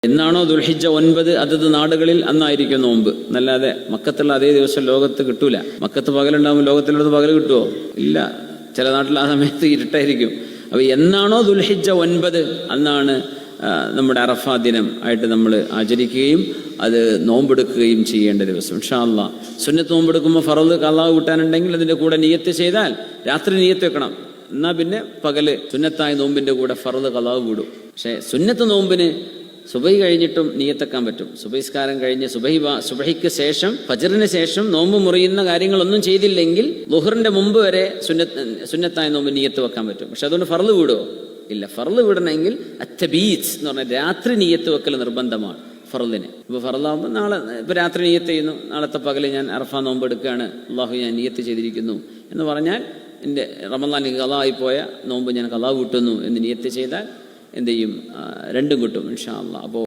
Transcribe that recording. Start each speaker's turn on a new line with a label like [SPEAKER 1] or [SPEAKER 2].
[SPEAKER 1] എന്നാണോ ദുൽഹിജ്ജ 9 അതത് നാടുകളിൽ അന്നായിരിക്കും നോമ്പ്. എന്നല്ലാതെ മക്കത്തുള്ള അതേ ദിവസം ലോകത്ത് കിട്ടൂല. മക്കത്ത് പകലുണ്ടാകുമ്പോൾ ലോകത്തിലുള്ളത് പകൽ കിട്ടുമോ? ഇല്ല. ചില നാട്ടിൽ ആ സമയത്ത് ഇരുട്ടായിരിക്കും. അപ്പൊ എന്നാണോ ദുൽഹിജ്ജ 9 അന്നാണ് നമ്മുടെ അറഫാ ദിനം ആയിട്ട് നമ്മൾ ആചരിക്കുകയും അത് നോമ്പെടുക്കുകയും ചെയ്യേണ്ട ദിവസം. ഇൻഷാ അല്ലാഹ് സുന്നത്ത് നോമ്പെടുക്കുമ്പോൾ ഫറദ് ഖളാ കൂട്ടാനുണ്ടെങ്കിൽ അതിന്റെ കൂടെ നിയ്യത്ത് ചെയ്താൽ രാത്രി നിയ്യത്ത് വെക്കണം. എന്നാ പിന്നെ പകല് സുന്നത്തായ നോമ്പിന്റെ കൂടെ ഫറദ് ഖളാ കൂടും. പക്ഷെ സുന്നത്ത് നോമ്പിന് സുബഹി കഴിഞ്ഞിട്ടും നിയ്യത്താക്കാൻ പറ്റും. സുബഹിസ്കാരം കഴിഞ്ഞ് സുബഹിക്ക് ശേഷം ഫജ്റിന് ശേഷം നോമ്പ് മുറിയുന്ന കാര്യങ്ങളൊന്നും ചെയ്തില്ലെങ്കിൽ ളുഹറിന്റെ മുമ്പ് വരെ സുന്നത്തായ നോമ്പ് നിയ്യത്ത് വെക്കാൻ പറ്റും. പക്ഷെ അതുകൊണ്ട് ഫർള് വിടുമോ? ഇല്ല. ഫർള് വിടണമെങ്കിൽ അത്തബീത്ത് എന്ന് പറഞ്ഞാൽ രാത്രി നിയ്യത്ത് വെക്കൽ നിർബന്ധമാണ് ഫർളിന്. ഇപ്പൊ ഫർളാകുമ്പോൾ നാളെ ഇപ്പൊ രാത്രി നിയ്യത്ത് ചെയ്യുന്നു, നാളത്തെ പകല് ഞാൻ അറഫാ നോമ്പ് എടുക്കുകയാണ്, അള്ളാഹു ഞാൻ നിയ്യത്ത് ചെയ്തിരിക്കുന്നു എന്ന് പറഞ്ഞാൽ എൻ്റെ റമളാൻ ഖളായി പോയ നോമ്പ് ഞാൻ ഖളാ കൂട്ടുന്നു എന്ന് നിയ്യത്ത് ചെയ്താൽ എന്ത് ചെയ്യും? രണ്ടും കിട്ടും ഇൻഷാ അല്ലാഹ്. അപ്പോൾ